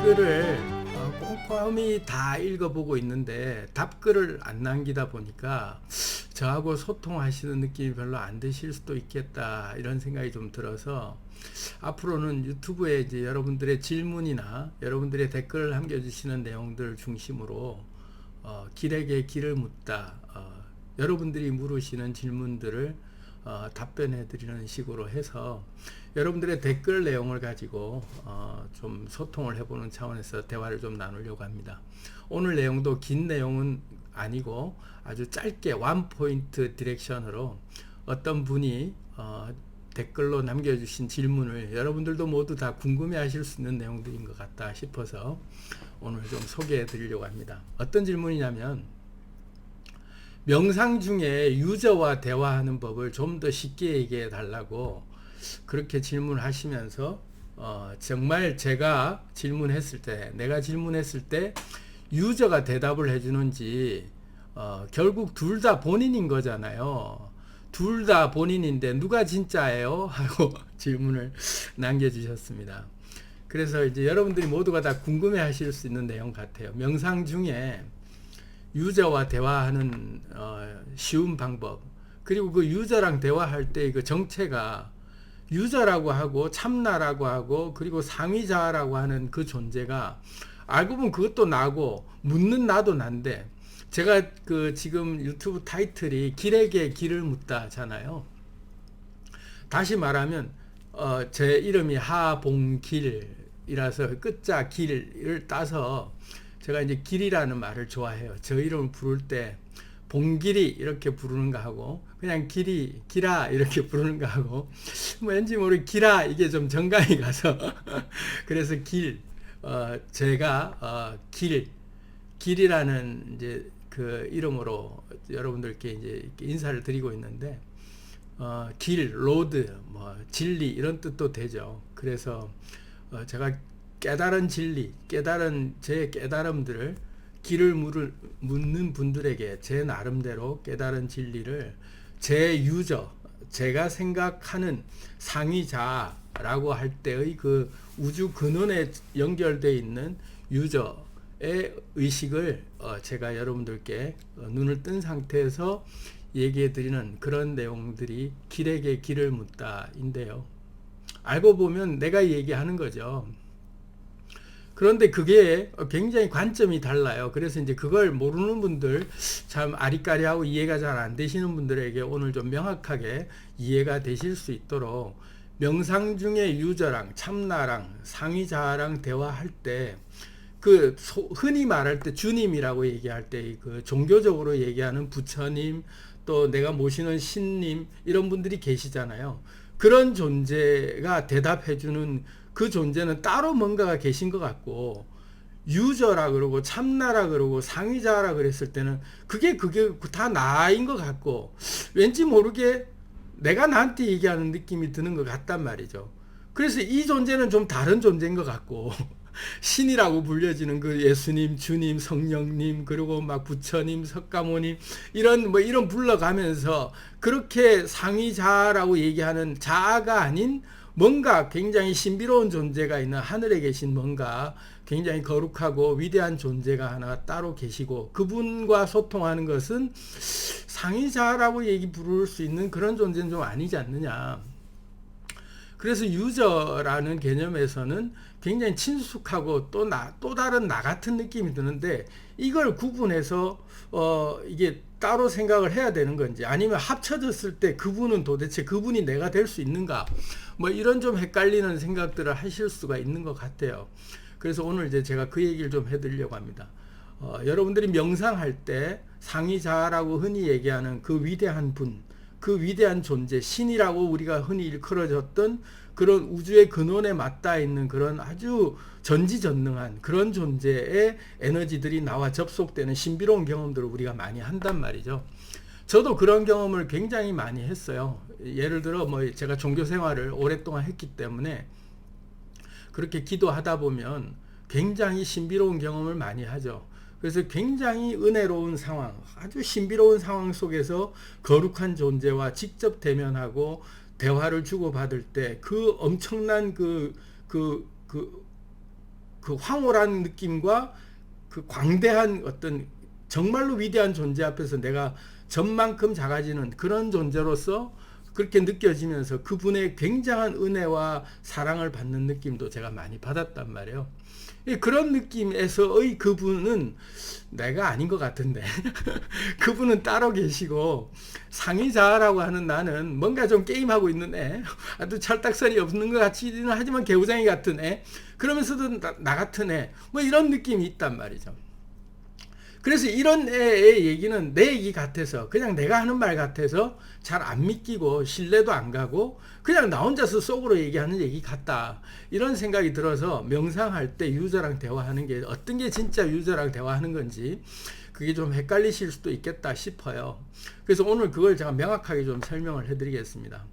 댓글을 꼼꼼히 다 읽어보고 있는데 답글을 안 남기다 보니까 저하고 소통하시는 느낌이 별로 안 드실 수도 있겠다, 이런 생각이 좀 들어서 앞으로는 유튜브에 이제 여러분들의 질문이나 여러분들의 댓글을 남겨주시는 내용들 중심으로 길에게 길을 묻다, 여러분들이 물으시는 질문들을 답변해 드리는 식으로 해서 여러분들의 댓글 내용을 가지고 좀 소통을 해보는 차원에서 대화를 좀 나누려고 합니다. 오늘 내용도 긴 내용은 아니고 아주 짧게 원포인트 디렉션으로 어떤 분이 댓글로 남겨주신 질문을 여러분들도 모두 다 궁금해 하실 수 있는 내용들인 것 같다 싶어서 오늘 좀 소개해 드리려고 합니다. 어떤 질문이냐면, 명상 중에 유저와 대화하는 법을 좀 더 쉽게 얘기해 달라고 그렇게 질문하시면서 정말 제가 질문했을 때 유저가 대답을 해주는지, 결국 둘 다 본인인 거잖아요. 둘 다 본인인데 누가 진짜예요? 하고 질문을 남겨주셨습니다. 그래서 이제 여러분들이 모두가 다 궁금해 하실 수 있는 내용 같아요. 명상 중에 유저와 대화하는 쉬운 방법, 그리고 그 유저랑 대화할 때 그 정체가 유저라고 하고 참나라고 하고 그리고 상위자라고 하는 그 존재가 알고 보면 그것도 나고 묻는 나도 난데, 제가 그 지금 유튜브 타이틀이 길에게 길을 묻다잖아요. 다시 말하면 제 이름이 하봉길이라서 끝자 길을 따서 제가 이제 길이라는 말을 좋아해요. 저 이름을 부를 때 봉길이 이렇게 부르는 거 하고 그냥 길이 기라 이렇게 부르는 거 하고 뭐 왠지 모르게 기라 이게 좀 정감이 가서 그래서 제가 길이라는 이제 그 이름으로 여러분들께 이제 인사를 드리고 있는데, 로드, 뭐 진리 이런 뜻도 되죠. 그래서 제가 깨달은 진리, 제 깨달음들을 길을 묻는 분들에게 제 나름대로 깨달은 진리를 제 유저, 제가 생각하는 상위자라고 할 때의 그 우주 근원에 연결되어 있는 유저의 의식을 제가 여러분들께 눈을 뜬 상태에서 얘기해 드리는 그런 내용들이 길에게 길을 묻다인데요. 알고 보면 내가 얘기하는 거죠. 그런데 그게 굉장히 관점이 달라요. 그래서 이제 그걸 모르는 분들, 참 아리까리하고 이해가 잘 안 되시는 분들에게 오늘 좀 명확하게 이해가 되실 수 있도록, 명상 중에 유저랑 참나랑 상위자랑 대화할 때 그 흔히 말할 때 주님이라고 얘기할 때 그 종교적으로 얘기하는 부처님, 또 내가 모시는 신님, 이런 분들이 계시잖아요. 그런 존재가 대답해주는 그 존재는 따로 뭔가가 계신 것 같고, 유저라 그러고 참나라 그러고 상위자라 그랬을 때는 그게 다 나인 것 같고, 왠지 모르게 내가 나한테 얘기하는 느낌이 드는 것 같단 말이죠. 그래서 이 존재는 좀 다른 존재인 것 같고 신이라고 불려지는 그 예수님, 주님, 성령님, 그리고 막 부처님, 석가모님, 이런 불러가면서 그렇게 상위자라고 얘기하는 자아가 아닌 뭔가 굉장히 신비로운 존재가 있는 하늘에 계신 뭔가 굉장히 거룩하고 위대한 존재가 하나 따로 계시고, 그분과 소통하는 것은 상위자라고 부를 수 있는 그런 존재는 좀 아니지 않느냐. 그래서 유저라는 개념에서는 굉장히 친숙하고 또 다른 나 같은 느낌이 드는데, 이걸 구분해서 이게 따로 생각을 해야 되는 건지, 아니면 합쳐졌을 때 그분은 도대체 그분이 내가 될 수 있는가, 뭐 이런 좀 헷갈리는 생각들을 하실 수가 있는 것 같아요. 그래서 오늘 이제 제가 그 얘기를 좀 해드리려고 합니다. 여러분들이 명상할 때 상위자라고 흔히 얘기하는 그 위대한 분, 그 위대한 존재, 신이라고 우리가 흔히 일컬어졌던 그런 우주의 근원에 맞닿아 있는 그런 아주 전지전능한 그런 존재의 에너지들이 나와 접속되는 신비로운 경험들을 우리가 많이 한단 말이죠. 저도 그런 경험을 굉장히 많이 했어요. 예를 들어 뭐 제가 종교 생활을 오랫동안 했기 때문에 그렇게 기도하다 보면 굉장히 신비로운 경험을 많이 하죠. 그래서 굉장히 은혜로운 상황, 아주 신비로운 상황 속에서 거룩한 존재와 직접 대면하고 대화를 주고받을 때 그 엄청난 그 그 황홀한 느낌과 그 광대한 어떤 정말로 위대한 존재 앞에서 내가 전만큼 작아지는 그런 존재로서 그렇게 느껴지면서 그분의 굉장한 은혜와 사랑을 받는 느낌도 제가 많이 받았단 말이에요. 그런 느낌에서의 그분은 내가 아닌 것 같은데 그분은 따로 계시고, 상의자라고 하는 나는 뭔가 좀 게임하고 있는 애, 아주 철딱선이 없는 것 같지는 하지만 개구장이 같은 애, 그러면서도 나 같은 애, 뭐 이런 느낌이 있단 말이죠. 그래서 이런 애의 얘기는 내 얘기 같아서, 그냥 내가 하는 말 같아서 잘 안 믿기고 신뢰도 안 가고 그냥 나 혼자서 속으로 얘기하는 얘기 같다, 이런 생각이 들어서 명상할 때 유저랑 대화하는 게 어떤 게 진짜 유저랑 대화하는 건지 그게 좀 헷갈리실 수도 있겠다 싶어요. 그래서 오늘 그걸 제가 명확하게 좀 설명을 해드리겠습니다.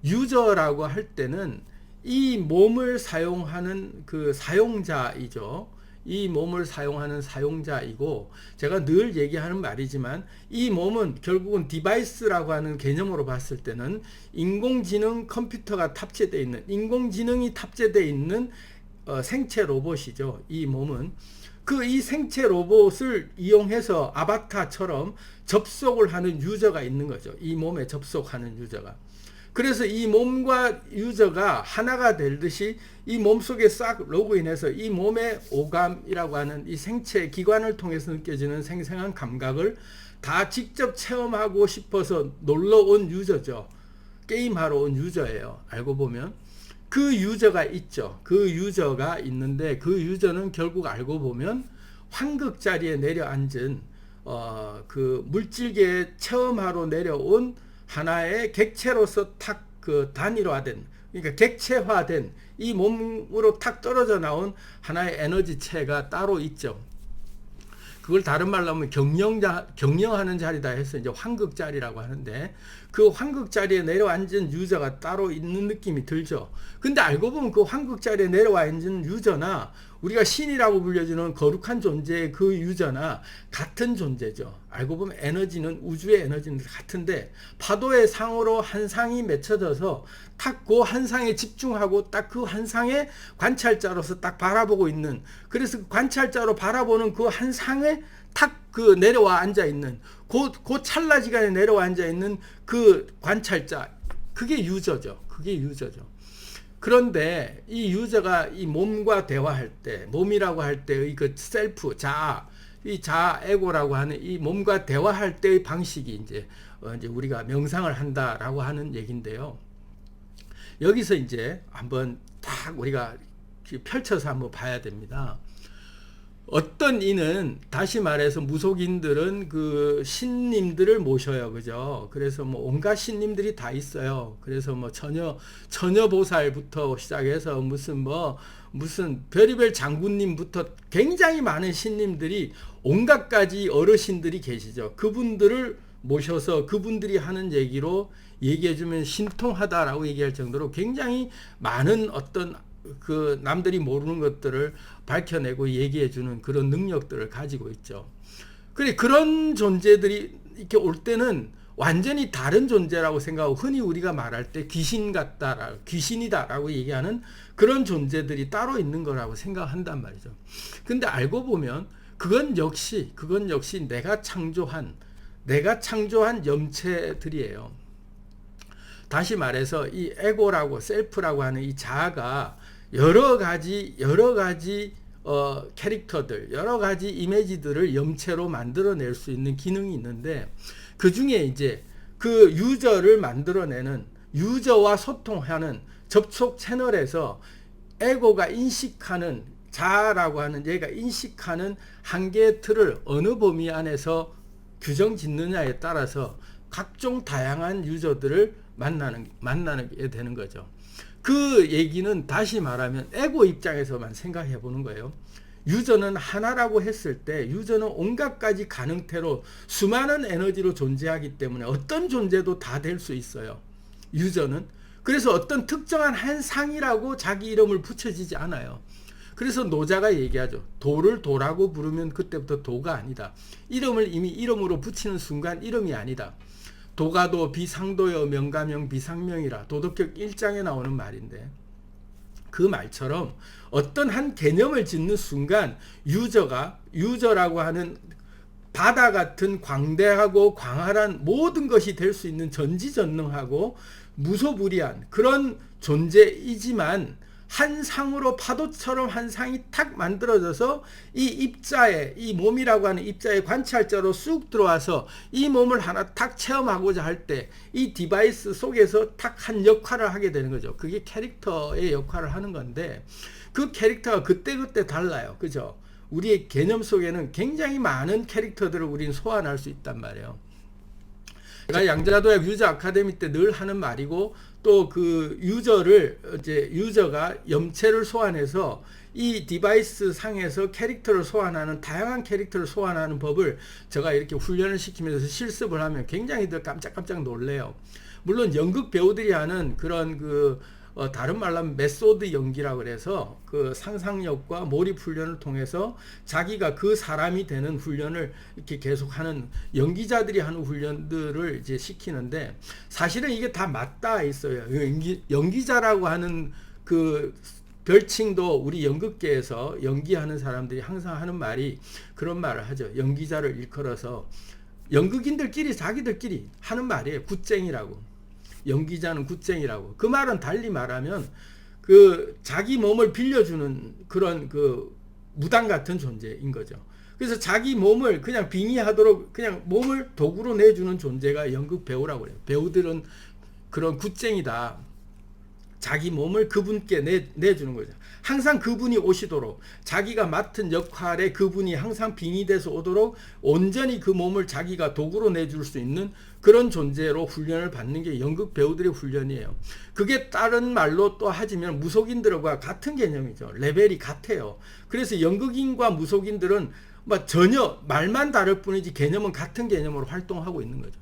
유저라고 할 때는 이 몸을 사용하는 그 사용자이죠. 이 몸을 사용하는 사용자이고, 제가 늘 얘기하는 말이지만 이 몸은 결국은 디바이스라고 하는 개념으로 봤을 때는 인공지능 컴퓨터가 탑재되어 있는, 인공지능이 탑재되어 있는 생체 로봇이죠. 이 몸은 이 생체 로봇을 이용해서 아바타처럼 접속을 하는 유저가 있는 거죠. 이 몸에 접속하는 유저가. 그래서 이 몸과 유저가 하나가 되듯이 이 몸속에 싹 로그인해서 이 몸의 오감이라고 하는 이 생체 기관을 통해서 느껴지는 생생한 감각을 다 직접 체험하고 싶어서 놀러 온 유저죠. 게임하러 온 유저예요. 알고 보면 그 유저가 있죠. 그 유저가 있는데 그 유저는 결국 알고 보면 환극자리에 내려앉은 그 물질계에 체험하러 내려온 하나의 객체로서 탁 그 단일화된, 그러니까 객체화된 이 몸으로 탁 떨어져 나온 하나의 에너지체가 따로 있죠. 그걸 다른 말로 하면 경영하는 자리다 해서 이제 환극자리라고 하는데, 그 환극자리에 내려앉은 유저가 따로 있는 느낌이 들죠. 근데 알고 보면 그 환극자리에 내려와 있는 유저나 우리가 신이라고 불려지는 거룩한 존재의 그 유저나 같은 존재죠. 알고 보면 에너지는, 우주의 에너지는 같은데 파도의 상으로 한 상이 맺혀져서 딱 그 한 상에 집중하고 딱 그 한 상의 관찰자로서 딱 바라보고 있는, 그래서 그 관찰자로 바라보는 그 한 상에 탁 그 내려와 앉아 있는, 그 찰나지간에 내려와 앉아 있는 그 관찰자, 그게 유저죠. 그게 유저죠. 그런데 이 유저가 이 몸과 대화할 때, 몸이라고 할 때의 그 셀프, 자아, 이 자아, 에고라고 하는 이 몸과 대화할 때의 방식이 이제 우리가 명상을 한다라고 하는 얘기인데요. 여기서 이제 한번 딱 우리가 펼쳐서 한번 봐야 됩니다. 어떤 이는, 다시 말해서 무속인들은 그 신님들을 모셔요. 그죠? 그래서 뭐 온갖 신님들이 다 있어요. 그래서 뭐 처녀보살부터 시작해서 무슨 별의별 장군님부터 굉장히 많은 신님들이, 온갖 가지 어르신들이 계시죠. 그분들을 모셔서 그분들이 하는 얘기로 얘기해주면 신통하다라고 얘기할 정도로 굉장히 많은 어떤 그 남들이 모르는 것들을 밝혀내고 얘기해주는 그런 능력들을 가지고 있죠. 그런 존재들이 이렇게 올 때는 완전히 다른 존재라고 생각하고, 흔히 우리가 말할 때 귀신 같다, 귀신이다라고 얘기하는 그런 존재들이 따로 있는 거라고 생각한단 말이죠. 근데 알고 보면 그건 역시 내가 창조한 염체들이에요. 다시 말해서 이 에고라고, 셀프라고 하는 이 자아가 여러 가지 캐릭터들, 여러 가지 이미지들을 염체로 만들어낼 수 있는 기능이 있는데, 그 중에 이제 그 유저를 만들어내는, 유저와 소통하는 접촉 채널에서 에고가 인식하는, 자아라고 하는 얘가 인식하는 한계의 틀을 어느 범위 안에서 규정 짓느냐에 따라서 각종 다양한 유저들을 만나게 되는 거죠. 그 얘기는 다시 말하면 에고 입장에서만 생각해 보는 거예요. 유저는 하나라고 했을 때, 유저는 온갖 가지 가능태로 수많은 에너지로 존재하기 때문에 어떤 존재도 다 될 수 있어요. 유저는. 그래서 어떤 특정한 한 상이라고 자기 이름을 붙여지지 않아요. 그래서 노자가 얘기하죠. 도를 도라고 부르면 그때부터 도가 아니다. 이름을 이미 이름으로 붙이는 순간 이름이 아니다. 도가도 비상도여 명가명 비상명이라, 도덕경 1장에 나오는 말인데, 그 말처럼 어떤 한 개념을 짓는 순간 유저라고 하는 바다 같은 광대하고 광활한 모든 것이 될 수 있는 전지전능하고 무소불위한 그런 존재이지만 한 상으로 파도처럼 한 상이 탁 만들어져서 이 입자에, 이 몸이라고 하는 입자의 관찰자로 쑥 들어와서 이 몸을 하나 탁 체험하고자 할 때 이 디바이스 속에서 탁 한 역할을 하게 되는 거죠. 그게 캐릭터의 역할을 하는 건데 그 캐릭터가 그때그때 달라요. 그죠? 우리의 개념 속에는 굉장히 많은 캐릭터들을 우리는 소환할 수 있단 말이에요. 제가 양자도약 유저 아카데미 때 늘 하는 말이고 또 그 유저가 염체를 소환해서 이 디바이스 상에서 캐릭터를 소환하는 다양한 캐릭터를 소환하는 법을 제가 이렇게 훈련을 시키면서 실습을 하면 굉장히 더 깜짝깜짝 놀래요. 물론 연극 배우들이 하는 그런 다른 말로 하면 메소드 연기라고 그래서 그 상상력과 몰입 훈련을 통해서 자기가 그 사람이 되는 훈련을 이렇게 계속하는 연기자들이 하는 훈련들을 이제 시키는데 사실은 이게 다 맞닿아 있어요. 연기자라고 하는 그 별칭도 우리 연극계에서 연기하는 사람들이 항상 하는 말이 그런 말을 하죠. 연기자를 일컬어서 연극인들끼리 자기들끼리 하는 말이에요. 굿쟁이라고. 연기자는 굿쟁이라고. 그 말은 달리 말하면 그 자기 몸을 빌려주는 그런 그 무당 같은 존재인 거죠. 그래서 자기 몸을 그냥 빙의하도록 그냥 몸을 도구로 내주는 존재가 연극 배우라고 그래요. 배우들은 그런 굿쟁이다. 자기 몸을 그분께 내주는 거죠. 항상 그분이 오시도록 자기가 맡은 역할에 그분이 항상 빙의돼서 오도록 온전히 그 몸을 자기가 도구로 내줄 수 있는 그런 존재로 훈련을 받는 게 연극 배우들의 훈련이에요. 그게 다른 말로 또 하지만 무속인들과 같은 개념이죠. 레벨이 같아요. 그래서 연극인과 무속인들은 전혀 말만 다를 뿐이지 개념은 같은 개념으로 활동하고 있는 거죠.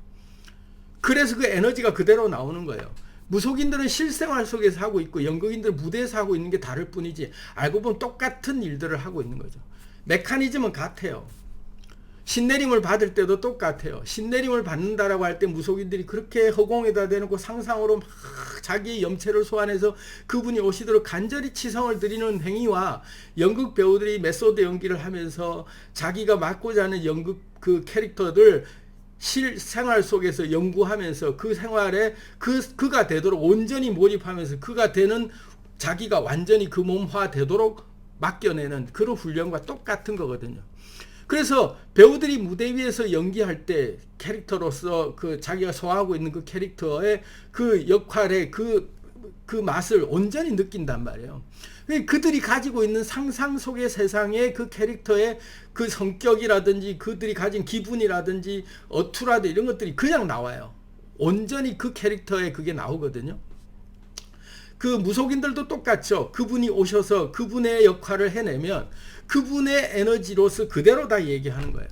그래서 그 에너지가 그대로 나오는 거예요. 무속인들은 실생활 속에서 하고 있고 연극인들은 무대에서 하고 있는 게 다를 뿐이지 알고 보면 똑같은 일들을 하고 있는 거죠. 메커니즘은 같아요. 신내림을 받을 때도 똑같아요. 신내림을 받는다라고 할 때 무속인들이 그렇게 허공에다 대놓고 상상으로 막 자기의 염체를 소환해서 그분이 오시도록 간절히 치성을 드리는 행위와 연극 배우들이 메소드 연기를 하면서 자기가 맡고자 하는 연극 그 캐릭터들 실생활 속에서 연구하면서 그 생활에 그가 되도록 온전히 몰입하면서 그가 되는 자기가 완전히 그 몸화 되도록 맡겨내는 그런 훈련과 똑같은 거거든요. 그래서 배우들이 무대 위에서 연기할 때 캐릭터로서 그 자기가 소화하고 있는 그 캐릭터의 그 역할의 그 맛을 온전히 느낀단 말이에요. 그들이 가지고 있는 상상 속의 세상의 그 캐릭터의 그 성격이라든지 그들이 가진 기분이라든지 어투라든지 이런 것들이 그냥 나와요. 온전히 그 캐릭터에 그게 나오거든요. 그 무속인들도 똑같죠. 그분이 오셔서 그분의 역할을 해내면 그분의 에너지로서 그대로 다 얘기하는 거예요.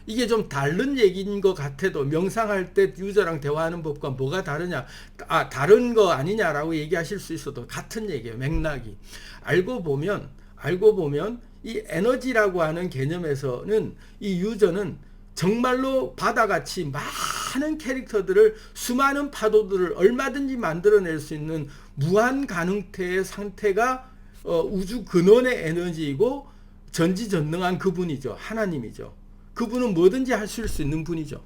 이게 좀 다른 얘기인 것 같아도 명상할 때 유저랑 대화하는 법과 뭐가 다르냐, 다른 거 아니냐라고 얘기하실 수 있어도 같은 얘기예요. 맥락이. 알고 보면 이 에너지라고 하는 개념에서는 이 유저는 정말로 바다같이 많은 캐릭터들을 수많은 파도들을 얼마든지 만들어낼 수 있는 무한 가능태의 상태가 우주 근원의 에너지이고 전지전능한 그분이죠. 하나님이죠. 그분은 뭐든지 하실 수 있는 분이죠.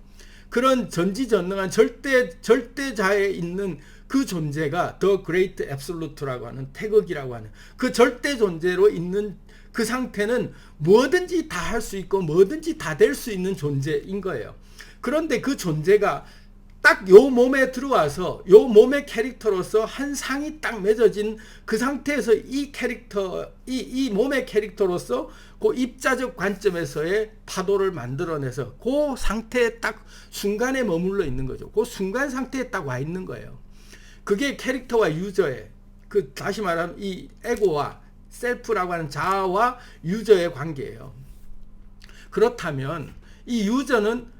그런 전지전능한 절대자에 있는 그 존재가 The Great Absolute라고 하는 태극이라고 하는 그 절대 존재로 있는 그 상태는 뭐든지 다 할 수 있고 뭐든지 다 될 수 있는 존재인 거예요. 그런데 그 존재가 딱 요 몸에 들어와서 요 몸의 캐릭터로서 한 상이 딱 맺어진 그 상태에서 이 캐릭터, 이 몸의 캐릭터로서 그 입자적 관점에서의 파도를 만들어내서 그 상태에 딱 순간에 머물러 있는 거죠. 그 순간 상태에 딱 와 있는 거예요. 그게 캐릭터와 유저의 그 다시 말하면 이 에고와 셀프라고 하는 자아와 유저의 관계예요. 그렇다면 이 유저는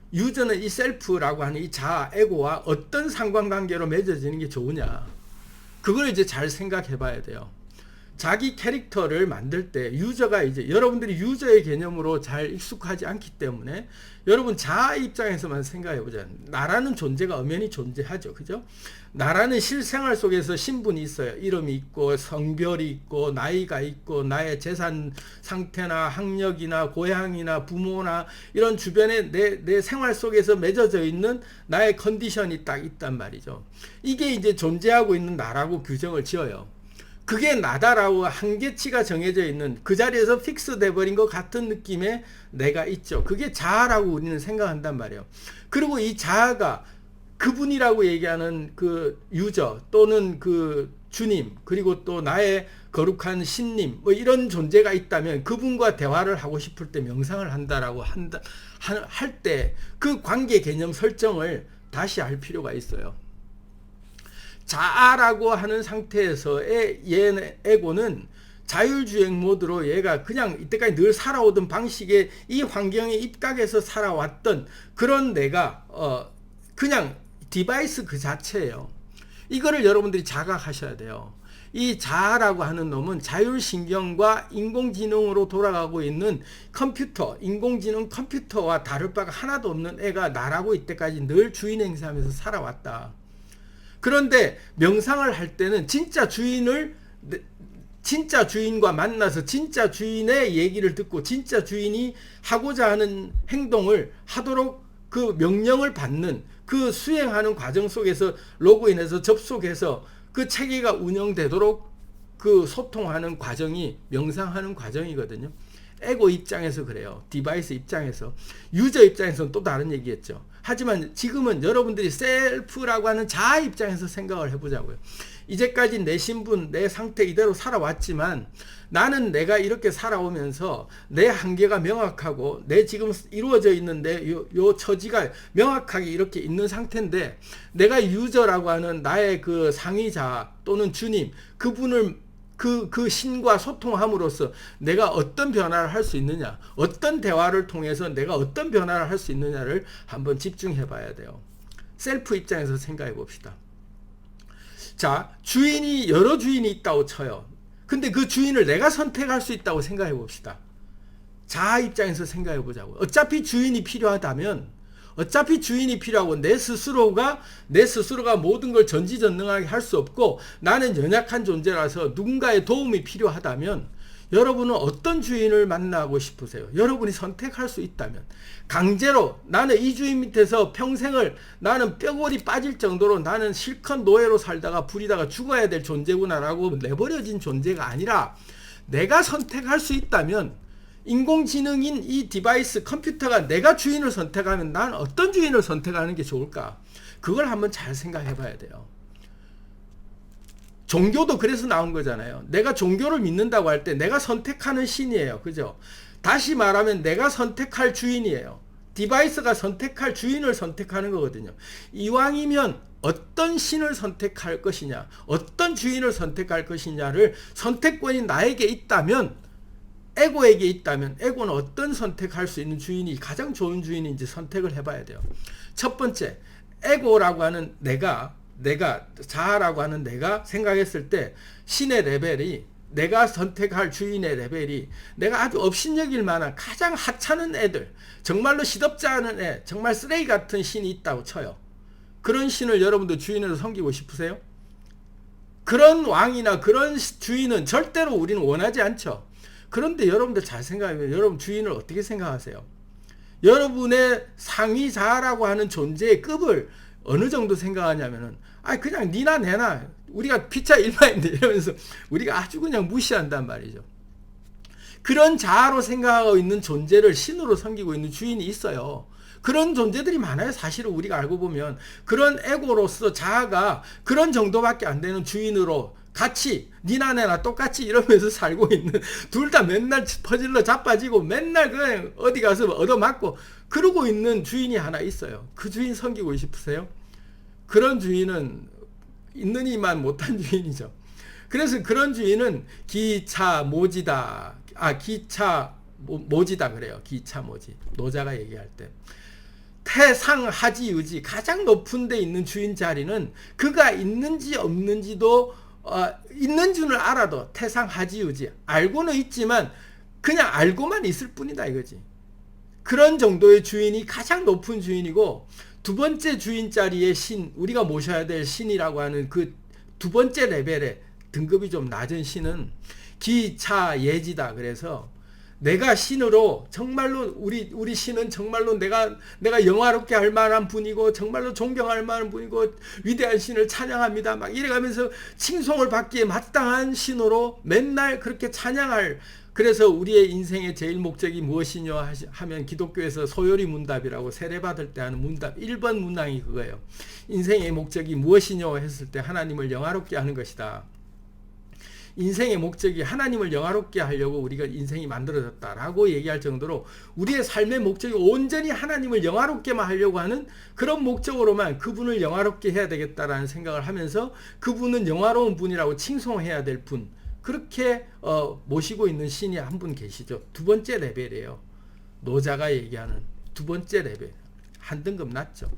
이 셀프라고 하는 이 자아, 에고와 어떤 상관관계로 맺어지는 게 좋으냐. 그걸 이제 잘 생각해 봐야 돼요. 자기 캐릭터를 만들 때 유저가 이제 여러분들이 유저의 개념으로 잘 익숙하지 않기 때문에 여러분 자아 입장에서만 생각해 보자. 나라는 존재가 엄연히 존재하죠. 그죠? 나라는 실생활 속에서 신분이 있어요. 이름이 있고 성별이 있고 나이가 있고 나의 재산 상태나 학력이나 고향이나 부모나 이런 주변에 내 생활 속에서 맺어져 있는 나의 컨디션이 딱 있단 말이죠. 이게 이제 존재하고 있는 나라고 규정을 지어요. 그게 나다라고 한계치가 정해져 있는 그 자리에서 픽스 돼버린 것 같은 느낌의 내가 있죠. 그게 자아라고 우리는 생각한단 말이에요. 그리고 이 자아가 그분이라고 얘기하는 그 유저 또는 그 주님 그리고 또 나의 거룩한 신님 뭐 이런 존재가 있다면 그분과 대화를 하고 싶을 때 명상을 한다라고 할 때 그 관계 개념 설정을 다시 할 필요가 있어요. 자아라고 하는 상태에서의 에고는 자율주행 모드로 얘가 그냥 이때까지 늘 살아오던 방식의 이 환경에 입각해서 살아왔던 그런 내가 그냥 디바이스 그 자체예요. 이거를 여러분들이 자각하셔야 돼요. 이 자아라고 하는 놈은 자율신경과 인공지능으로 돌아가고 있는 컴퓨터, 인공지능 컴퓨터와 다를 바가 하나도 없는 애가 나라고 이때까지 늘 주인 행세하면서 살아왔다. 그런데 명상을 할 때는 진짜 주인과 만나서 진짜 주인의 얘기를 듣고 진짜 주인이 하고자 하는 행동을 하도록 그 명령을 받는 그 수행하는 과정 속에서 로그인해서 접속해서 그 체계가 운영되도록 그 소통하는 과정이 명상하는 과정이거든요. 에고 입장에서 그래요. 디바이스 입장에서. 유저 입장에서는 또 다른 얘기겠죠. 하지만 지금은 여러분들이 셀프라고 하는 자아 입장에서 생각을 해보자고요. 이제까지 내 신분, 내 상태 이대로 살아왔지만 나는 내가 이렇게 살아오면서 내 한계가 명확하고 내 지금 이루어져 있는데 요 처지가 명확하게 이렇게 있는 상태인데 내가 유저라고 하는 나의 그 상위자 또는 주님 그분을 그 신과 소통함으로써 내가 어떤 변화를 할 수 있느냐, 어떤 대화를 통해서 내가 어떤 변화를 할 수 있느냐를 한번 집중해 봐야 돼요. 셀프 입장에서 생각해 봅시다. 자, 여러 주인이 있다고 쳐요. 근데 그 주인을 내가 선택할 수 있다고 생각해 봅시다. 자아 입장에서 생각해 보자고. 어차피 주인이 필요하고 내 스스로가 모든 걸 전지전능하게 할 수 없고 나는 연약한 존재라서 누군가의 도움이 필요하다면 여러분은 어떤 주인을 만나고 싶으세요? 여러분이 선택할 수 있다면 강제로 나는 이 주인 밑에서 평생을 나는 뼈골이 빠질 정도로 나는 실컷 노예로 살다가 부리다가 죽어야 될 존재구나 라고 내버려진 존재가 아니라 내가 선택할 수 있다면 인공지능인 이 디바이스 컴퓨터가 내가 주인을 선택하면 난 어떤 주인을 선택하는 게 좋을까? 그걸 한번 잘 생각해 봐야 돼요. 종교도 그래서 나온 거잖아요. 내가 종교를 믿는다고 할 때 내가 선택하는 신이에요. 그죠? 다시 말하면 내가 선택할 주인이에요. 디바이스가 선택할 주인을 선택하는 거거든요. 이왕이면 어떤 신을 선택할 것이냐, 어떤 주인을 선택할 것이냐를 선택권이 나에게 있다면 에고에게 있다면 에고는 어떤 선택할 수 있는 주인이 가장 좋은 주인인지 선택을 해봐야 돼요. 첫 번째, 에고라고 하는 내가 자아라고 하는 내가 생각했을 때 신의 레벨이 내가 선택할 주인의 레벨이 내가 아주 업신여길 만한 가장 하찮은 애들, 정말로 시덥지 않은 애, 정말 쓰레기 같은 신이 있다고 쳐요. 그런 신을 여러분도 주인으로 섬기고 싶으세요? 그런 왕이나 그런 주인은 절대로 우리는 원하지 않죠. 그런데 여러분들 잘 생각하면 여러분 주인을 어떻게 생각하세요? 여러분의 상위 자아라고 하는 존재의 급을 어느 정도 생각하냐면은 그냥 니나 내나 우리가 피차 일반인데 이러면서 우리가 아주 그냥 무시한단 말이죠. 그런 자아로 생각하고 있는 존재를 신으로 섬기고 있는 주인이 있어요. 그런 존재들이 많아요. 사실은 우리가 알고 보면 그런 에고로서 자아가 그런 정도밖에 안 되는 주인으로 같이 니나 내나 똑같이 이러면서 살고 있는 둘 다 맨날 퍼질러 자빠지고 맨날 그냥 어디 가서 얻어맞고 그러고 있는 주인이 하나 있어요. 그 주인 섬기고 싶으세요? 그런 주인은 있느니만 못한 주인이죠. 그래서 그런 주인은 기차모지다 그래요. 기차모지 노자가 얘기할 때 태상하지의지 가장 높은 데 있는 주인 자리는 그가 있는지 없는지도 있는 줄을 알아도 태상하지유지, 알고는 있지만 그냥 알고만 있을 뿐이다 이거지. 그런 정도의 주인이 가장 높은 주인이고, 두 번째 주인 자리의 신, 우리가 모셔야 될 신이라고 하는 그 두 번째 레벨의 등급이 좀 낮은 신은 기차예지다. 그래서 내가 신으로 정말로 우리 신은 정말로 내가 영화롭게 할 만한 분이고 정말로 존경할 만한 분이고 위대한 신을 찬양합니다. 막 이래가면서 칭송을 받기에 마땅한 신으로 맨날 그렇게 찬양할. 그래서 우리의 인생의 제일 목적이 무엇이냐 하면 기독교에서 소요리 문답이라고 세례받을 때 하는 문답 1번 문항이 그거예요. 인생의 목적이 무엇이냐 했을 때 하나님을 영화롭게 하는 것이다. 인생의 목적이 하나님을 영화롭게 하려고 우리가 인생이 만들어졌다라고 얘기할 정도로 우리의 삶의 목적이 온전히 하나님을 영화롭게만 하려고 하는 그런 목적으로만 그분을 영화롭게 해야 되겠다라는 생각을 하면서 그분은 영화로운 분이라고 칭송해야 될 분, 그렇게 모시고 있는 신이 한 분 계시죠. 두 번째 레벨이에요. 노자가 얘기하는 두 번째 레벨, 한 등급 낮죠.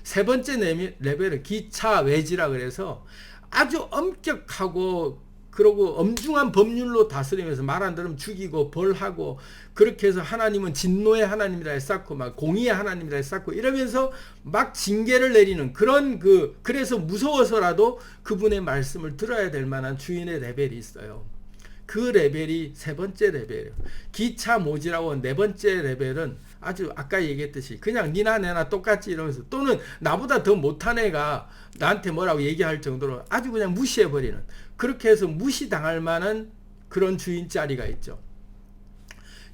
세 번째 레벨은 기차외지라 그래서 아주 엄격하고 그러고 엄중한 법률로 다스리면서 말 안 들으면 죽이고 벌하고, 그렇게 해서 하나님은 진노의 하나님이라 했었고 막 공의의 하나님이라 했었고 이러면서 막 징계를 내리는 그런 그래서 무서워서라도 그분의 말씀을 들어야 될 만한 주인의 레벨이 있어요. 그 레벨이 세 번째 레벨이에요. 기차모지라고 네 번째 레벨은 아주 아까 얘기했듯이 그냥 니나 내나 똑같지 이러면서, 또는 나보다 더 못한 애가 나한테 뭐라고 얘기할 정도로 아주 그냥 무시해버리는, 그렇게 해서 무시당할 만한 그런 주인 자리가 있죠.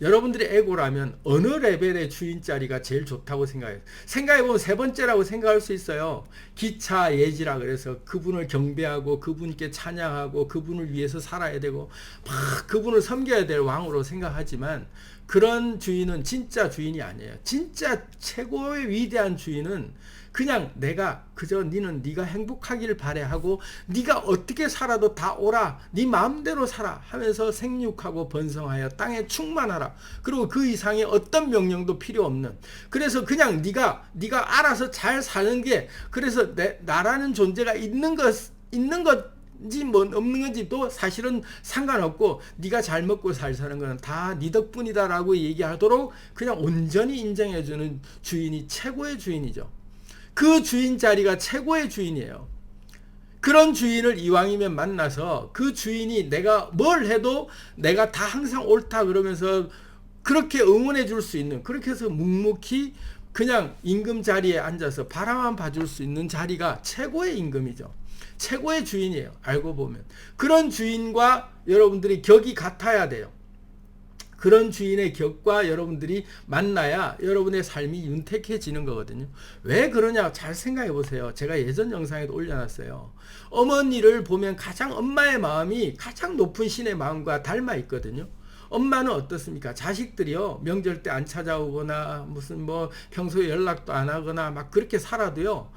여러분들이 에고라면 어느 레벨의 주인 자리가 제일 좋다고 생각해요? 생각해보면 세 번째라고 생각할 수 있어요. 기차예지라 그래서 그분을 경배하고 그분께 찬양하고 그분을 위해서 살아야 되고 막 그분을 섬겨야 될 왕으로 생각하지만, 그런 주인은 진짜 주인이 아니에요. 진짜 최고의 위대한 주인은 그냥 내가 그저 니는 네가 행복하길 바래하고 네가 어떻게 살아도 다 오라, 네 마음대로 살아 하면서 생육하고 번성하여 땅에 충만하라. 그리고 그 이상의 어떤 명령도 필요 없는, 그래서 그냥 네가 알아서 잘 사는 게, 그래서 나라는 존재가 있는 것인지 뭐 없는 건지도 사실은 상관없고 네가 잘 먹고 잘 사는 거는 다 네 덕분이다라고 얘기하도록 그냥 온전히 인정해주는 주인이 최고의 주인이죠. 그 주인 자리가 최고의 주인이에요. 그런 주인을 이왕이면 만나서 그 주인이 내가 뭘 해도 내가 다 항상 옳다 그러면서 그렇게 응원해 줄 수 있는, 그렇게 해서 묵묵히 그냥 임금 자리에 앉아서 바라만 봐줄 수 있는 자리가 최고의 임금이죠. 최고의 주인이에요. 알고 보면 그런 주인과 여러분들이 격이 같아야 돼요. 그런 주인의 격과 여러분들이 만나야 여러분의 삶이 윤택해지는 거거든요. 왜 그러냐 잘 생각해 보세요. 제가 예전 영상에도 올려놨어요. 어머니를 보면 가장 엄마의 마음이 가장 높은 신의 마음과 닮아 있거든요. 엄마는 어떻습니까? 자식들이요, 명절 때 안 찾아오거나 무슨 뭐 평소에 연락도 안 하거나 막 그렇게 살아도요,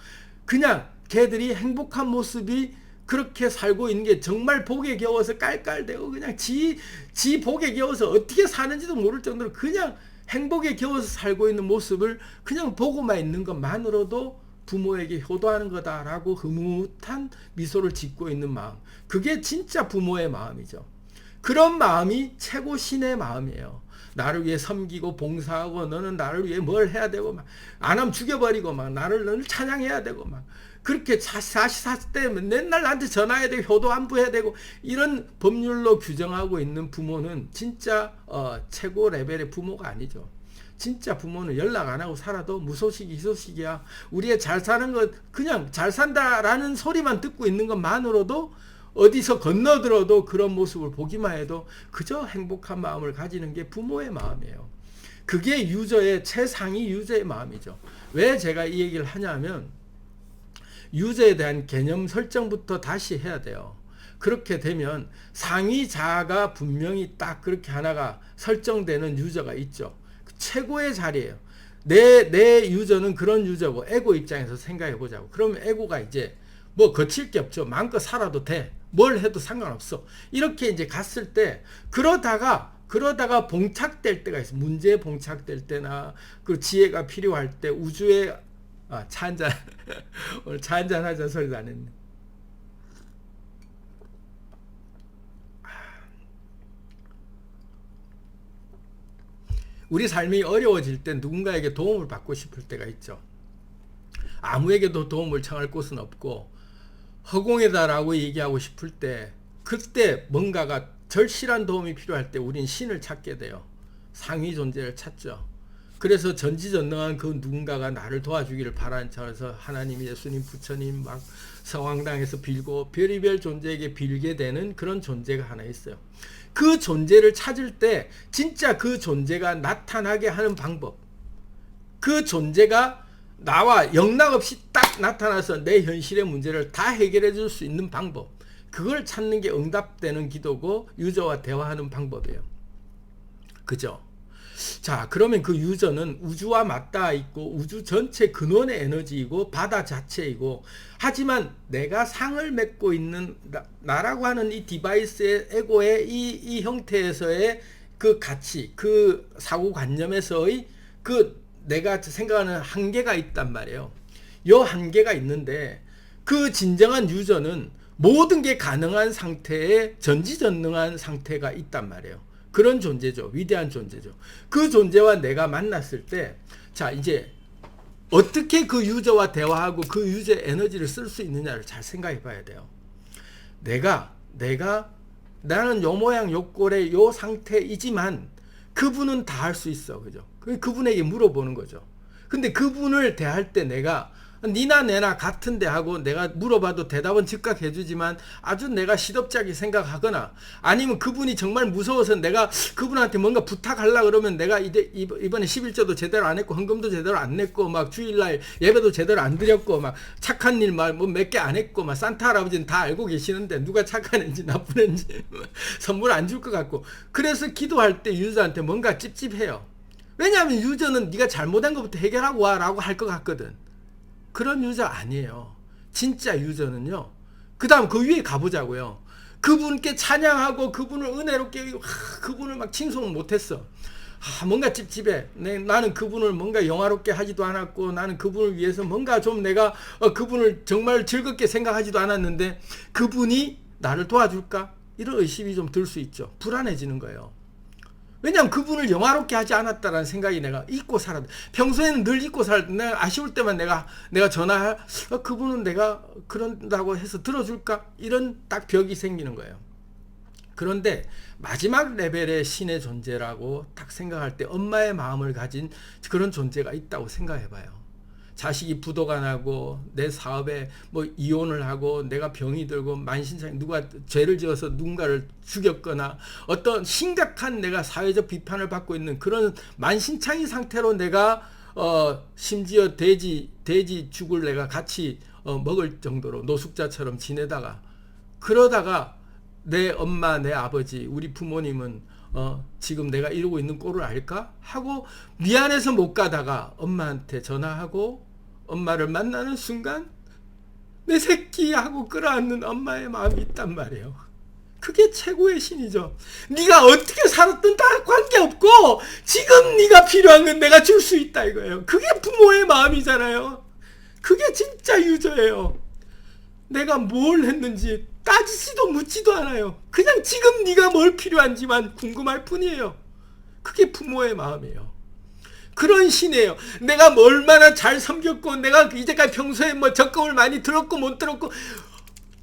그냥 걔들이 행복한 모습이 그렇게 살고 있는 게 정말 복에 겨워서 깔깔대고 그냥 지 복에 겨워서 어떻게 사는지도 모를 정도로 그냥 행복에 겨워서 살고 있는 모습을 그냥 보고만 있는 것만으로도 부모에게 효도하는 거다라고 흐뭇한 미소를 짓고 있는 마음, 그게 진짜 부모의 마음이죠. 그런 마음이 최고 신의 마음이에요. 나를 위해 섬기고 봉사하고 너는 나를 위해 뭘 해야 되고 막 안 하면 죽여버리고 막 너를 찬양해야 되고 막 그렇게 44세 때 맨날 나한테 전화해야 되고 효도 안부해야 되고 이런 법률로 규정하고 있는 부모는 진짜 최고 레벨의 부모가 아니죠. 진짜 부모는 연락 안 하고 살아도 무소식이 희소식이야. 우리의 잘 사는 것 그냥 잘 산다라는 소리만 듣고 있는 것만으로도 어디서 건너들어도 그런 모습을 보기만 해도 그저 행복한 마음을 가지는 게 부모의 마음이에요. 그게 유저의 최상위 유저의 마음이죠. 왜 제가 이 얘기를 하냐면 유저에 대한 개념 설정부터 다시 해야 돼요. 그렇게 되면 상위 자아가 분명히 딱 그렇게 하나가 설정되는 유저가 있죠. 최고의 자리예요. 내 유저는 그런 유저고 에고 입장에서 생각해 보자고. 그러면 에고가 이제 뭐 거칠 게 없죠. 마음껏 살아도 돼. 뭘 해도 상관없어. 이렇게 이제 갔을 때 그러다가 봉착될 때가 있어. 문제에 봉착될 때나 그 지혜가 필요할 때 우주에 차 한잔 오늘 차 한잔 하자 소리도 안 했네. 우리 삶이 어려워질 때 누군가에게 도움을 받고 싶을 때가 있죠. 아무에게도 도움을 청할 곳은 없고 허공에다라고 얘기하고 싶을 때, 그때 뭔가가 절실한 도움이 필요할 때 우린 신을 찾게 돼요. 상위 존재를 찾죠. 그래서 전지전능한 그 누군가가 나를 도와주기를 바라는 차원에서 하나님, 예수님, 부처님 막 성황당에서 빌고 별의별 존재에게 빌게 되는 그런 존재가 하나 있어요. 그 존재를 찾을 때 진짜 그 존재가 나타나게 하는 방법, 그 존재가 나와 영락없이 딱 나타나서 내 현실의 문제를 다 해결해 줄 수 있는 방법, 그걸 찾는 게 응답되는 기도고 유저와 대화하는 방법이에요. 그죠? 자, 그러면 그 유저는 우주와 맞닿아 있고 우주 전체 근원의 에너지이고 바다 자체이고, 하지만 내가 상을 맺고 있는 나라고 하는 이 디바이스의 에고의 이 형태에서의 그 가치, 그 사고관념에서의 그 내가 생각하는 한계가 있단 말이에요. 요 한계가 있는데, 그 진정한 유저는 모든 게 가능한 상태에 전지전능한 상태가 있단 말이에요. 그런 존재죠. 위대한 존재죠. 그 존재와 내가 만났을 때, 자, 이제 어떻게 그 유저와 대화하고 그 유저의 에너지를 쓸 수 있느냐를 잘 생각해 봐야 돼요. 나는 요 모양 요 꼴의 요 상태이지만 그분은 다 할 수 있어. 그죠? 그분에게 물어보는 거죠. 근데 그분을 대할 때 내가 니나 내나 같은데 하고 내가 물어봐도 대답은 즉각 해주지만 아주 내가 시덥잖게 생각하거나, 아니면 그분이 정말 무서워서 내가 그분한테 뭔가 부탁하려고 그러면 내가 이번에 11조도 제대로 안 했고 헌금도 제대로 안 냈고 막 주일날 예배도 제대로 안 드렸고 막 착한 일 뭐 몇 개 안 했고 막 산타 할아버지는 다 알고 계시는데 누가 착한 애인지 나쁜 애인지 선물 안 줄 것 같고, 그래서 기도할 때 유저한테 뭔가 찝찝해요. 왜냐하면 유저는 네가 잘못한 것부터 해결하고 와라고 할 것 같거든. 그런 유저 아니에요. 진짜 유저는요, 그 다음 그 위에 가보자고요. 그분께 찬양하고 그분을 은혜롭게 그분을 막 칭송 못했어. 뭔가 찝찝해. 나는 그분을 뭔가 영화롭게 하지도 않았고, 나는 그분을 위해서 뭔가 좀 내가 그분을 정말 즐겁게 생각하지도 않았는데 그분이 나를 도와줄까? 이런 의심이 좀 들 수 있죠. 불안해지는 거예요. 왜냐하면 그분을 영화롭게 하지 않았다라는 생각이 내가 잊고 살았는데, 평소에는 늘 잊고 살았는데 내가 아쉬울 때만 내가 전화할 그분은 내가 그런다고 해서 들어줄까? 이런 딱 벽이 생기는 거예요. 그런데 마지막 레벨의 신의 존재라고 딱 생각할 때 엄마의 마음을 가진 그런 존재가 있다고 생각해 봐요. 자식이 부도가 나고 내 사업에 뭐 이혼을 하고 내가 병이 들고 만신창이 누가 죄를 지어서 누군가를 죽였거나 어떤 심각한 내가 사회적 비판을 받고 있는 그런 만신창이 상태로 내가 심지어 돼지 죽을 내가 같이 먹을 정도로 노숙자처럼 지내다가, 그러다가 내 엄마 내 아버지 우리 부모님은 지금 내가 이러고 있는 꼴을 알까? 하고 미안해서 못 가다가 엄마한테 전화하고 엄마를 만나는 순간 내 새끼 하고 끌어안는 엄마의 마음이 있단 말이에요. 그게 최고의 신이죠. 네가 어떻게 살았든 다 관계없고 지금 네가 필요한 건 내가 줄 수 있다 이거예요. 그게 부모의 마음이잖아요. 그게 진짜 유저예요. 내가 뭘 했는지 따지지도 묻지도 않아요. 그냥 지금 네가 뭘 필요한지만 궁금할 뿐이에요. 그게 부모의 마음이에요. 그런 신이에요. 내가 얼마나 잘 섬겼고 내가 이제까지 평소에 뭐 적금을 많이 들었고 못 들었고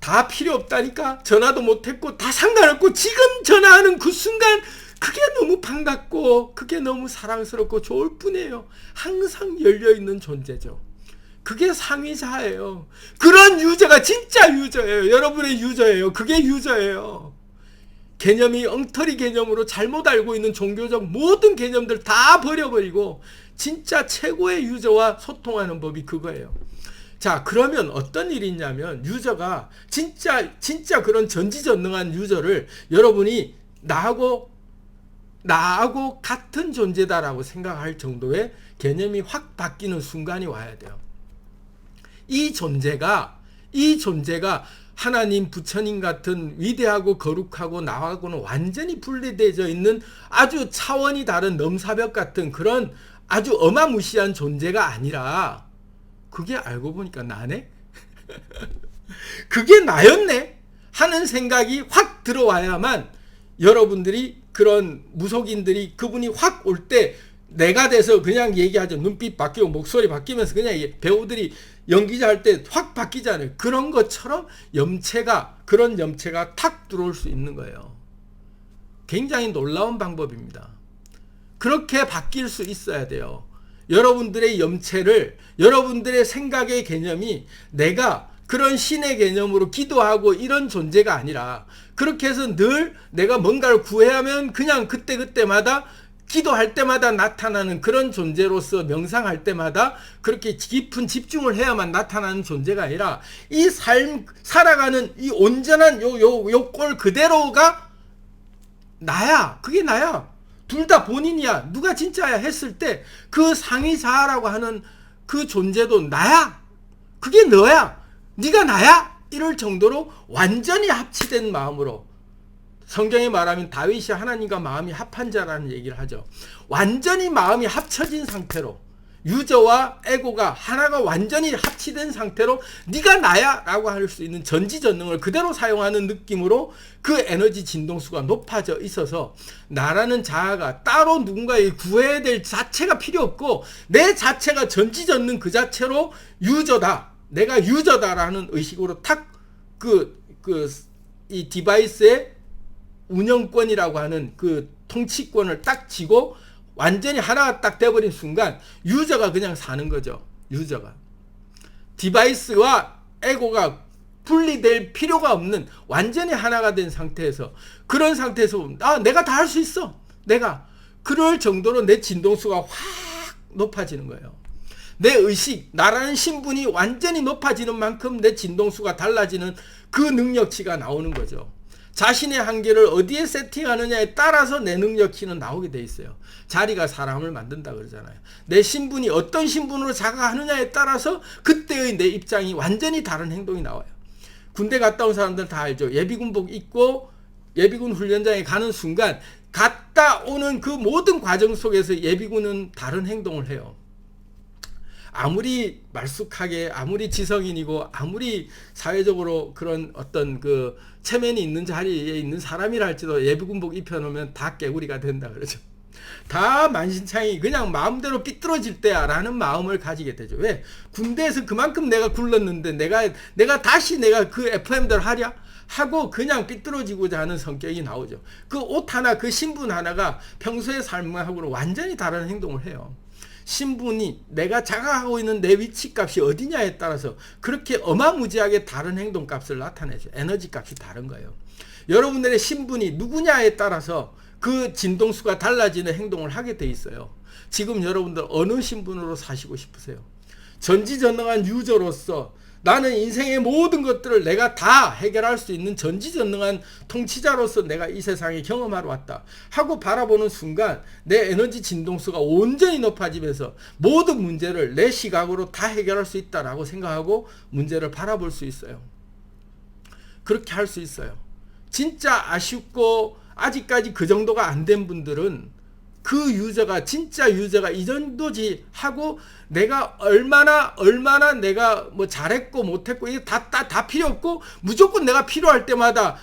다 필요 없다니까. 전화도 못했고 다 상관없고 지금 전화하는 그 순간 그게 너무 반갑고 그게 너무 사랑스럽고 좋을 뿐이에요. 항상 열려있는 존재죠. 그게 상위자예요. 그런 유저가 진짜 유저예요. 여러분의 유저예요. 그게 유저예요. 개념이 엉터리 개념으로 잘못 알고 있는 종교적 모든 개념들 다 버려버리고 진짜 최고의 유저와 소통하는 법이 그거예요. 자, 그러면 어떤 일이 있냐면 유저가 진짜 그런 전지전능한 유저를 여러분이 나하고 같은 존재다라고 생각할 정도의 개념이 확 바뀌는 순간이 와야 돼요. 이 존재가 하나님, 부처님 같은 위대하고 거룩하고 나하고는 완전히 분리되어 있는 아주 차원이 다른 넘사벽 같은 그런 아주 어마무시한 존재가 아니라 그게 알고 보니까 나네? 그게 나였네? 하는 생각이 확 들어와야만 여러분들이 그런 무속인들이 그분이 확 올 때 내가 돼서 그냥 얘기하죠. 눈빛 바뀌고 목소리 바뀌면서 그냥 배우들이 연기자 할 때 확 바뀌잖아요. 그런 것처럼 그런 염체가 탁 들어올 수 있는 거예요. 굉장히 놀라운 방법입니다. 그렇게 바뀔 수 있어야 돼요. 여러분들의 염체를, 여러분들의 생각의 개념이 내가 그런 신의 개념으로 기도하고 이런 존재가 아니라, 그렇게 해서 늘 내가 뭔가를 구해야 하면 그냥 그때그때마다 기도할 때마다 나타나는 그런 존재로서 명상할 때마다 그렇게 깊은 집중을 해야만 나타나는 존재가 아니라, 이 삶 살아가는 이 온전한 요 꼴 그대로가 나야. 그게 나야. 둘 다 본인이야. 누가 진짜야 했을 때 그 상위자라고 하는 그 존재도 나야. 그게 너야. 네가 나야. 이럴 정도로 완전히 합치된 마음으로, 성경에 말하면 다윗이 하나님과 마음이 합한 자라는 얘기를 하죠. 완전히 마음이 합쳐진 상태로, 유저와 에고가 하나가 완전히 합치된 상태로 네가 나야 라고 할 수 있는 전지전능을 그대로 사용하는 느낌으로 그 에너지 진동수가 높아져 있어서, 나라는 자아가 따로 누군가에 구해야 될 자체가 필요 없고, 내 자체가 전지전능 그 자체로 유저다, 내가 유저다라는 의식으로 탁 이 디바이스의 운영권이라고 하는 그 통치권을 딱 쥐고 완전히 하나가 딱 돼버린 순간 유저가 그냥 사는 거죠. 유저가. 디바이스와 에고가 분리될 필요가 없는 완전히 하나가 된 상태에서, 그런 상태에서 내가 다 할 수 있어. 내가. 그럴 정도로 내 진동수가 확 높아지는 거예요. 내 의식, 나라는 신분이 완전히 높아지는 만큼 내 진동수가 달라지는 그 능력치가 나오는 거죠. 자신의 한계를 어디에 세팅하느냐에 따라서 내 능력치는 나오게 돼 있어요. 자리가 사람을 만든다 그러잖아요. 내 신분이 어떤 신분으로 자각하느냐에 따라서 그때의 내 입장이 완전히 다른 행동이 나와요. 군대 갔다 온 사람들 다 알죠. 예비군복 입고 예비군 훈련장에 가는 순간 갔다 오는 그 모든 과정 속에서 예비군은 다른 행동을 해요. 아무리 말쑥하게, 아무리 지성인이고, 아무리 사회적으로 그런 어떤 그 체면이 있는 자리에 있는 사람이라 할지라도 예비군복 입혀놓으면 다 깨구리가 된다 그러죠. 다 만신창이 그냥 마음대로 삐뚤어질 때야 라는 마음을 가지게 되죠. 왜? 군대에서 그만큼 내가 굴렀는데 내가 다시 그 FM대로 하랴? 하고 그냥 삐뚤어지고자 하는 성격이 나오죠. 그 옷 하나, 그 신분 하나가 평소의 삶하고는 완전히 다른 행동을 해요. 신분이, 내가 자각하고 있는 내 위치값이 어디냐에 따라서 그렇게 어마무지하게 다른 행동값을 나타내죠. 에너지값이 다른 거예요. 여러분들의 신분이 누구냐에 따라서 그 진동수가 달라지는 행동을 하게 돼 있어요. 지금 여러분들 어느 신분으로 사시고 싶으세요? 전지전능한 유저로서 나는 인생의 모든 것들을 내가 다 해결할 수 있는 전지전능한 통치자로서 내가 이 세상에 경험하러 왔다 하고 바라보는 순간 내 에너지 진동수가 온전히 높아지면서 모든 문제를 내 시각으로 다 해결할 수 있다라고 생각하고 문제를 바라볼 수 있어요. 그렇게 할 수 있어요. 진짜 아쉽고 아직까지 그 정도가 안 된 분들은 그 유저가 진짜 유저가 이 정도지 하고, 내가 얼마나 내가 뭐 잘했고 못했고 이게 다 필요 없고, 무조건 내가 필요할 때마다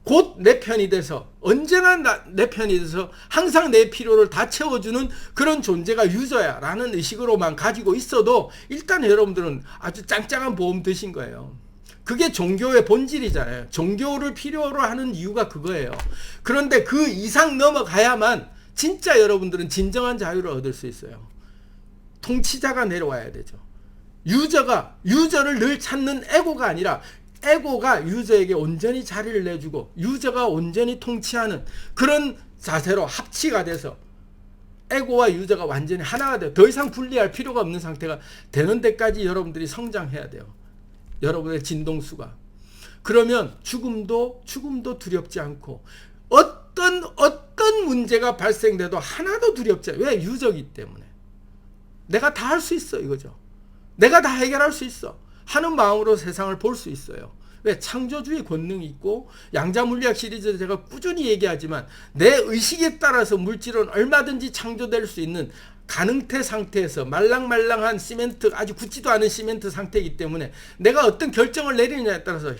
곧 내 편이 돼서, 언제나 내 편이 돼서 항상 내 필요를 다 채워주는 그런 존재가 유저야 라는 의식으로만 가지고 있어도 일단 여러분들은 아주 짱짱한 보험 드신 거예요. 그게 종교의 본질이잖아요. 종교를 필요로 하는 이유가 그거예요. 그런데 그 이상 넘어가야만 진짜 여러분들은 진정한 자유를 얻을 수 있어요. 통치자가 내려와야 되죠. 유저를 늘 찾는 에고가 아니라, 에고가 유저에게 온전히 자리를 내주고 유저가 온전히 통치하는 그런 자세로 합치가 돼서 에고와 유저가 완전히 하나가 돼요. 더 이상 분리할 필요가 없는 상태가 되는 데까지 여러분들이 성장해야 돼요. 여러분의 진동수가. 그러면 죽음도 두렵지 않고, 어떤 문제가 발생돼도 하나도 두렵지 않아요. 왜? 유저이기 때문에. 내가 다 할 수 있어 이거죠. 내가 다 해결할 수 있어 하는 마음으로 세상을 볼 수 있어요. 왜? 창조주의 권능이 있고, 양자물리학 시리즈에서 제가 꾸준히 얘기하지만 내 의식에 따라서 물질은 얼마든지 창조될 수 있는 가능태 상태에서 말랑말랑한 시멘트, 아주 굳지도 않은 시멘트 상태이기 때문에 내가 어떤 결정을 내리느냐에 따라서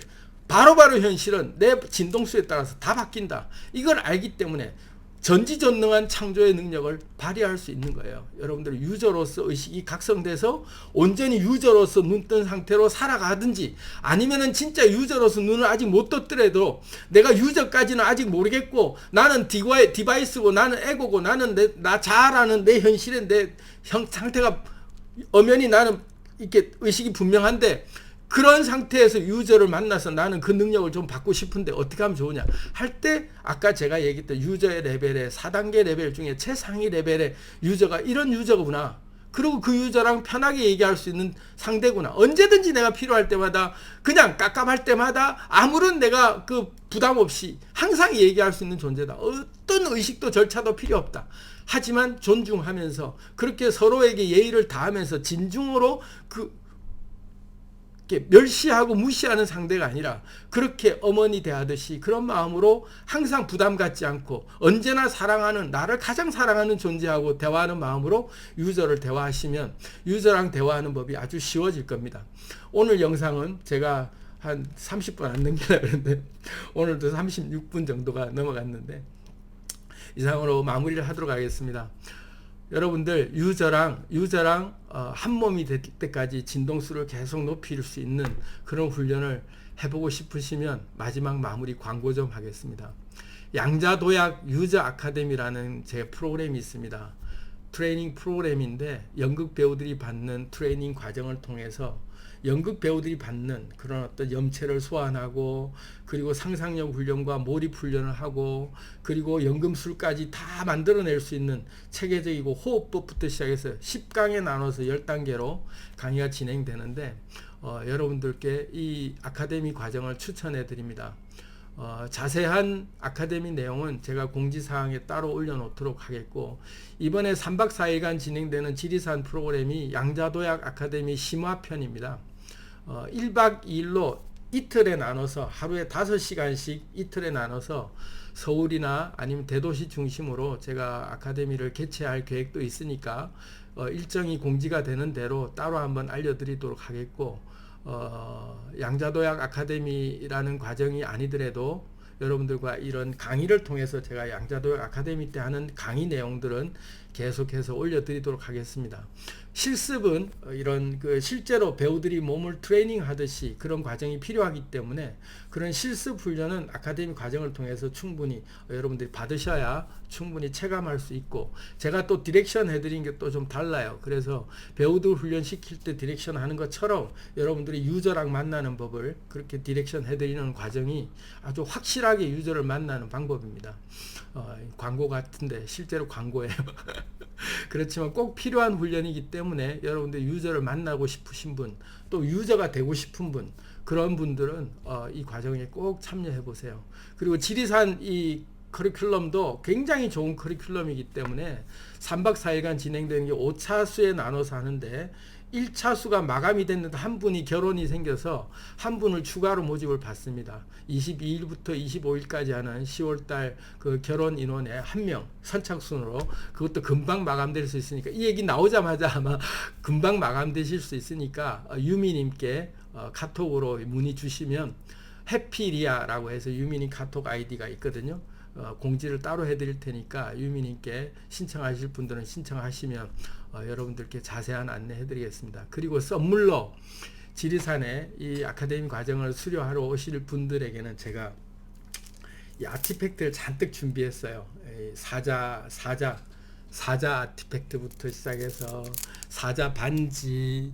바로바로 현실은 내 진동수에 따라서 다 바뀐다. 이걸 알기 때문에 전지전능한 창조의 능력을 발휘할 수 있는 거예요. 여러분들 유저로서 의식이 각성돼서 온전히 유저로서 눈 뜬 상태로 살아가든지, 아니면은 진짜 유저로서 눈을 아직 못 떴더라도 내가 유저까지는 아직 모르겠고 나는 디바이스고 나는 에고고 나는 나 자아라는 내 현실의 내 상태가 엄연히 나는 이렇게 의식이 분명한데, 그런 상태에서 유저를 만나서 나는 그 능력을 좀 받고 싶은데 어떻게 하면 좋으냐 할 때, 아까 제가 얘기했던 유저의 레벨의 4단계 레벨 중에 최상위 레벨의 유저가 이런 유저구나, 그리고 그 유저랑 편하게 얘기할 수 있는 상대구나, 언제든지 내가 필요할 때마다 그냥 깝깝할 때마다 아무런 내가 그 부담 없이 항상 얘기할 수 있는 존재다. 어떤 의식도 절차도 필요 없다. 하지만 존중하면서 그렇게 서로에게 예의를 다하면서 진중으로 멸시하고 무시하는 상대가 아니라 그렇게 어머니 대하듯이 그런 마음으로 항상 부담 갖지 않고 언제나 사랑하는, 나를 가장 사랑하는 존재하고 대화하는 마음으로 유저를 대화하시면 유저랑 대화하는 법이 아주 쉬워질 겁니다. 오늘 영상은 제가 한 30분 안 넘기려고 했는데 오늘도 36분 정도가 넘어갔는데 이상으로 마무리를 하도록 하겠습니다. 여러분들 유저랑 한 몸이 될 때까지 진동수를 계속 높일 수 있는 그런 훈련을 해보고 싶으시면 마지막 마무리 광고 좀 하겠습니다. 양자도약 유저 아카데미라는 제 프로그램이 있습니다. 트레이닝 프로그램인데 연극 배우들이 받는 트레이닝 과정을 통해서 연극 배우들이 받는 그런 어떤 염체를 소환하고, 그리고 상상력 훈련과 몰입 훈련을 하고, 그리고 연금술까지 다 만들어낼 수 있는 체계적이고 호흡법부터 시작해서 10강에 나눠서 10단계로 강의가 진행되는데 여러분들께 이 아카데미 과정을 추천해 드립니다. 자세한 아카데미 내용은 제가 공지사항에 따로 올려놓도록 하겠고, 이번에 3박 4일간 진행되는 지리산 프로그램이 양자도약 아카데미 심화편입니다. 1박 2일로 이틀에 나눠서 하루에 5시간씩 이틀에 나눠서 서울이나 아니면 대도시 중심으로 제가 아카데미를 개최할 계획도 있으니까 일정이 공지가 되는 대로 따로 한번 알려드리도록 하겠고, 양자도약 아카데미라는 과정이 아니더라도 여러분들과 이런 강의를 통해서 제가 양자도약 아카데미 때 하는 강의 내용들은 계속해서 올려드리도록 하겠습니다. 실습은 이런 실제로 배우들이 몸을 트레이닝 하듯이 그런 과정이 필요하기 때문에 그런 실습 훈련은 아카데미 과정을 통해서 충분히 여러분들이 받으셔야 충분히 체감할 수 있고, 제가 또 디렉션 해드린 게 또 좀 달라요. 그래서 배우들 훈련 시킬 때 디렉션 하는 것처럼 여러분들이 유저랑 만나는 법을 그렇게 디렉션 해드리는 과정이 아주 확실하게 유저를 만나는 방법입니다. 광고 같은데 실제로 광고예요. 그렇지만 꼭 필요한 훈련이기 때문에 여러분들 유저를 만나고 싶으신 분, 또 유저가 되고 싶은 분, 그런 분들은 이 과정에 꼭 참여해 보세요. 그리고 지리산 이 커리큘럼도 굉장히 좋은 커리큘럼이기 때문에 3박 4일간 진행되는 게 5차수에 나눠서 하는데 1차수가 마감이 됐는데 한 분이 결혼이 생겨서 한 분을 추가로 모집을 받습니다. 22일부터 25일까지 하는 10월달 그 결혼 인원에 한 명 선착순으로, 그것도 금방 마감될 수 있으니까 이 얘기 나오자마자 아마 금방 마감되실 수 있으니까 유미님께 카톡으로 문의 주시면 해피리아라고 해서 유미님 카톡 아이디가 있거든요. 공지를 따로 해드릴 테니까 유미님께 신청하실 분들은 신청하시면 여러분들께 자세한 안내 해드리겠습니다. 그리고 선물로 지리산에 이 아카데미 과정을 수료하러 오실 분들에게는 제가 이 아티팩트를 잔뜩 준비했어요. 사자 아티팩트부터 시작해서 사자 반지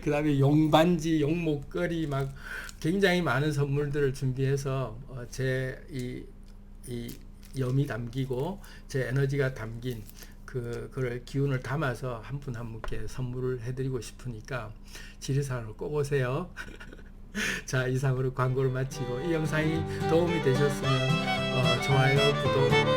그 다음에 용반지, 용목걸이, 막 굉장히 많은 선물들을 준비해서 제 이 염이 담기고 제 에너지가 담긴 그걸 기운을 담아서 한 분 한 분께 선물을 해드리고 싶으니까 지리산으로 꼭 오세요. 자, 이상으로 광고를 마치고 이 영상이 도움이 되셨으면 좋아요, 구독